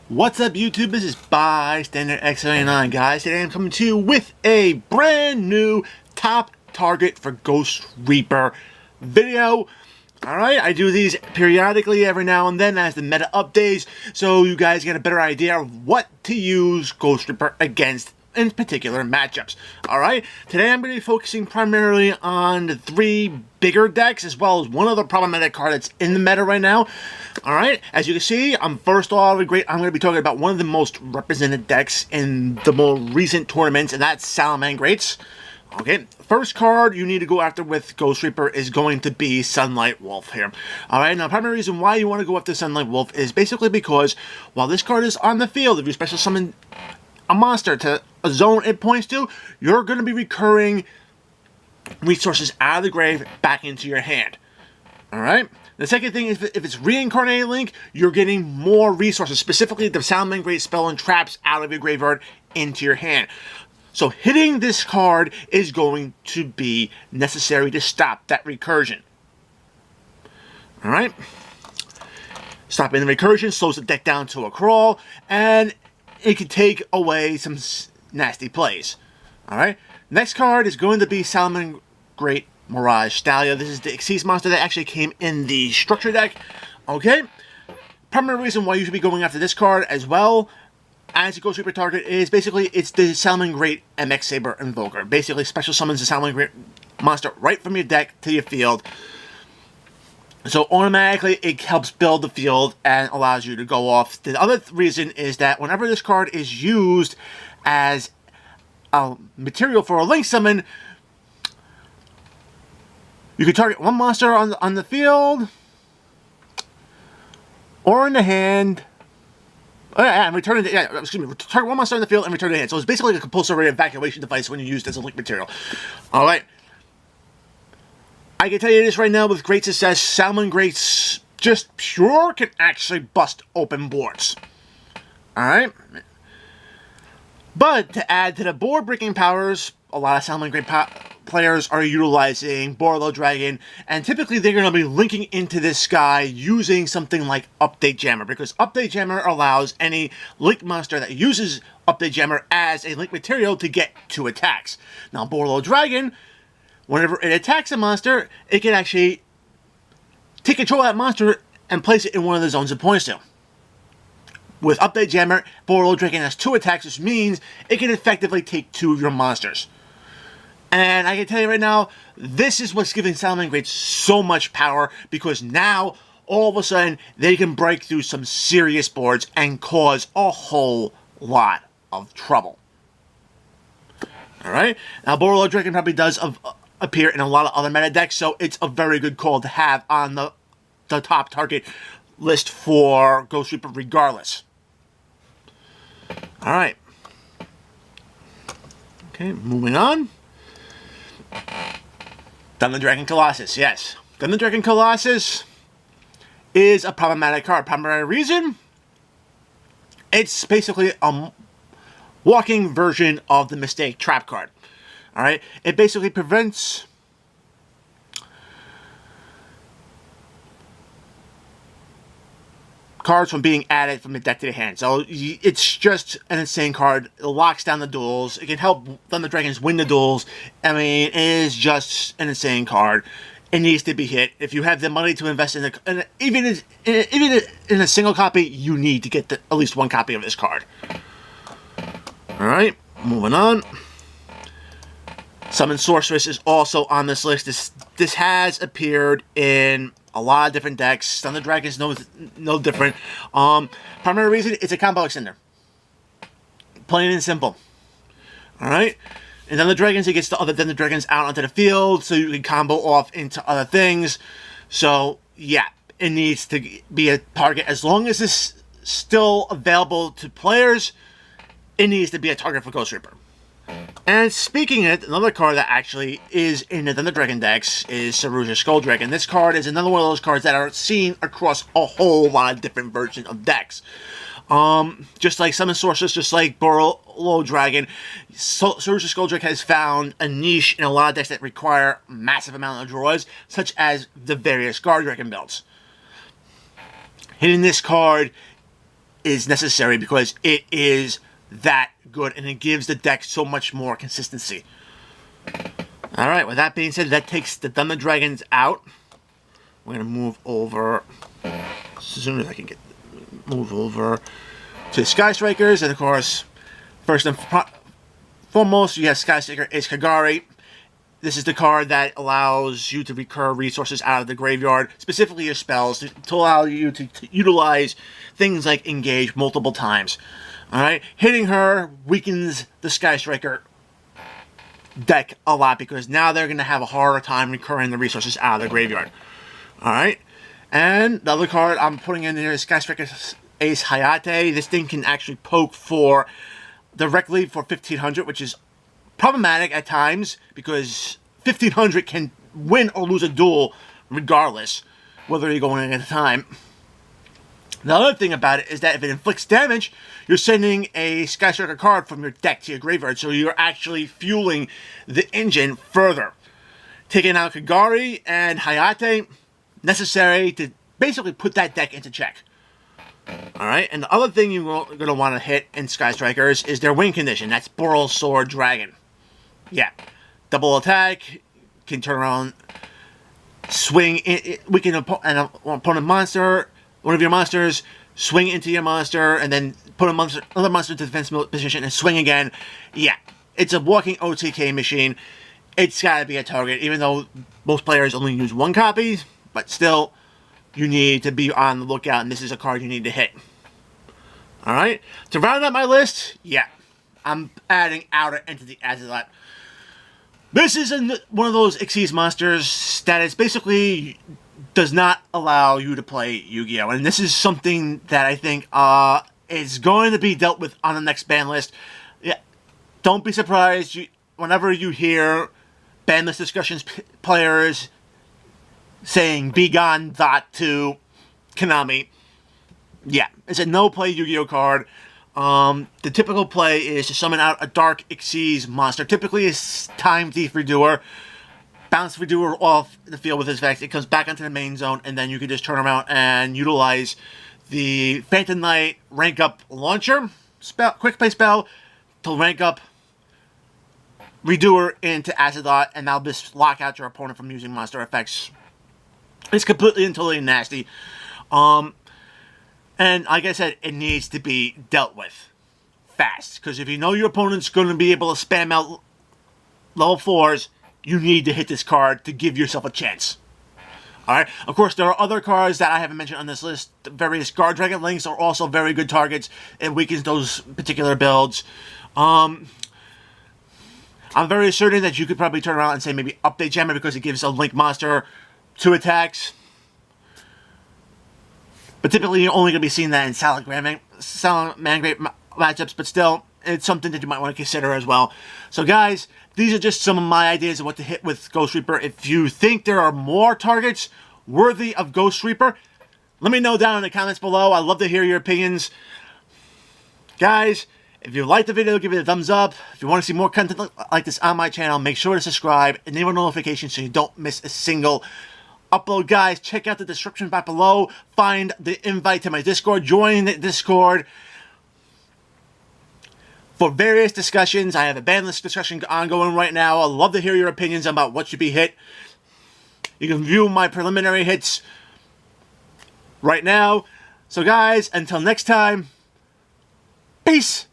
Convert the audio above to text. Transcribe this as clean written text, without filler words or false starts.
What's up, YouTube? This is Bystander X79, guys. Today I'm coming to you with a brand new top target for Ghost Reaper video. Alright, I do these periodically every now and then as the meta updates, so you guys get a better idea of what to use Ghost Reaper against in particular matchups. Alright, today I'm going to be focusing primarily on the three bigger decks as well as one other problematic card that's in the meta right now. Alright, as you can see, I'm going to be talking about one of the most represented decks in the more recent tournaments, and that's Salmon Greats. Okay, first card you need to go after with Ghost Reaper is going to be Sunlight Wolf here. Alright, now the primary reason why you want to go after Sunlight Wolf is basically because while this card is on the field, if you special summon a monster to a zone it points to, you're going to be recurring resources out of the grave back into your hand. Alright? The second thing is if it's Reincarnated Link, you're getting more resources, specifically the Salmon Great spell and traps out of your graveyard into your hand. So hitting this card is going to be necessary to stop that recursion. Alright? Stopping the recursion slows the deck down to a crawl, and it can take away some nasty plays. Alright? Next card is going to be Salmon Great Mirage Stalia. This is the Xyz monster that actually came in the structure deck. Okay? Primary reason why you should be going after this card as well as a Ghost Reaper target is basically it's the Salmon Great MX Saber Invoker. Basically special summons the Salmon Great monster right from your deck to your field. So automatically it helps build the field and allows you to go off. The other reason is that whenever this card is used as a material for a link summon, you can target one monster on the field or in the hand. And return it. Yeah, excuse me. Target one monster in the field and return it to the hand. So it's basically a compulsory evacuation device when you use it as a link material. All right. I can tell you this right now with great success. Salmon Greats just pure can actually bust open boards. All right. But to add to the board breaking powers, a lot of Salmon Great players are utilizing Barlow Dragon, and typically they're going to be linking into this guy using something like Update Jammer, because Update Jammer allows any link monster that uses Update Jammer as a link material to get 2 attacks. Now Barlow Dragon, whenever it attacks a monster, it can actually take control of that monster and place it in one of the zones it points to. With Update Jammer, Barlow Dragon has 2 attacks, which means it can effectively take 2 of your monsters. And I can tell you right now, this is what's giving Salmon Great so much power, because now, all of a sudden, they can break through some serious boards and cause a whole lot of trouble. Alright? Now, Barlow Dragon probably does appear in a lot of other meta decks, so it's a very good call to have on the top target list for Ghost Reaper regardless. Alright. Okay, moving on. Thunder Dragon Colossus, yes. Thunder Dragon Colossus is a problematic card. Primary reason? It's basically a walking version of the Mistake Trap card. Alright? It basically prevents cards from being added from the deck to the hand. So it's just an insane card. It locks down the duels. It can help Thunder Dragons win the duels. I mean, it is just an insane card. It needs to be hit. If you have the money to invest in even in a single copy, you need to get at least 1 copy of this card. Alright, moving on. Summon Sorceress is also on this list. This has appeared in a lot of different decks. Thunder Dragon is no different. Primary reason, it's a combo extender. Plain and simple. Alright? And Thunder Dragons, it gets the other Thunder Dragons out onto the field, so you can combo off into other things. So, yeah, it needs to be a target. As long as it's still available to players, it needs to be a target for Ghost Reaper. And speaking of it, another card that actually is in the Thunder Dragon decks is Sorceress Skull Dragon. This card is another one of those cards that are seen across a whole lot of different versions of decks. Just like Summon Sorceress, just like Barlow Dragon, Sorceress Skull Dragon has found a niche in a lot of decks that require massive amount of draws, such as the various Guard Dragon builds. Hitting this card is necessary because it is that good and it gives the deck so much more consistency. Alright, with that being said, that takes the Thunder Dragons out. We're going to move over, as soon as I can move over to Sky Strikers. And of course, first and foremost, you have Sky Striker is Kagari. This is the card that allows you to recur resources out of the graveyard, specifically your spells, to allow you to utilize things like Engage multiple times. Alright, hitting her weakens the Sky Striker deck a lot because now they're going to have a harder time recurring the resources out of the graveyard. Alright, and the other card I'm putting in there is Sky Striker Ace Hayate. This thing can actually poke for directly for 1500, which is problematic at times because 1500 can win or lose a duel regardless, whether you're going in at a time. The other thing about it is that if it inflicts damage, you're sending a Sky Striker card from your deck to your graveyard, so you're actually fueling the engine further. Taking out Kagari and Hayate, necessary to basically put that deck into check. Alright, and the other thing you're going to want to hit in Sky Strikers is their win condition. That's Barlow Dragon. Yeah. Double attack, can turn around, swing, weaken an opponent monster, one of your monsters, swing into your monster, and then put another monster into defensive position and swing again. Yeah, it's a walking OTK machine. It's got to be a target, even though most players only use one copy, but still, you need to be on the lookout, and this is a card you need to hit. Alright, to round out my list, yeah, I'm adding Outer Entity Azeroth. This is one of those Xyz monsters that is basically does not allow you to play Yu-Gi-Oh! And this is something that I think is going to be dealt with on the next ban list. Yeah, don't be surprised whenever you hear ban list discussions players saying "Be gone, dot" to Konami. Yeah, it's a no-play Yu-Gi-Oh! Card. The typical play is to summon out a Dark Xyz monster. Typically, it's Time Thief Redoer. Bounce Redoer off the field with his effect. It comes back onto the main zone, and then you can just turn around and utilize the Phantom Knight rank up launcher spell, quick play spell, to rank up Redoer into Azeroth, and that'll just lock out your opponent from using monster effects. It's completely and totally nasty. And like I said, it needs to be dealt with fast. Because if you know your opponent's going to be able to spam out level 4s, you need to hit this card to give yourself a chance. Alright, of course, there are other cards that I haven't mentioned on this list. The various Guard Dragon Links are also very good targets. It weakens those particular builds. I'm very certain that you could probably turn around and say maybe update Jammer because it gives a Link monster 2 attacks. But typically, you're only going to be seeing that in Salmon Great matchups, but still, it's something that you might want to consider as well. So guys, these are just some of my ideas of what to hit with Ghost Reaper. If you think there are more targets worthy of Ghost Reaper, let me know down in the comments below. I'd love to hear your opinions. Guys, if you liked the video, give it a thumbs up. If you want to see more content like this on my channel, make sure to subscribe, enable notifications so you don't miss a single upload. Guys, check out the description box below. Find the invite to my Discord. Join the Discord for various discussions. I have a ban list discussion ongoing right now. I'd love to hear your opinions about what should be hit. You can view my preliminary hits right now. So guys, until next time, peace.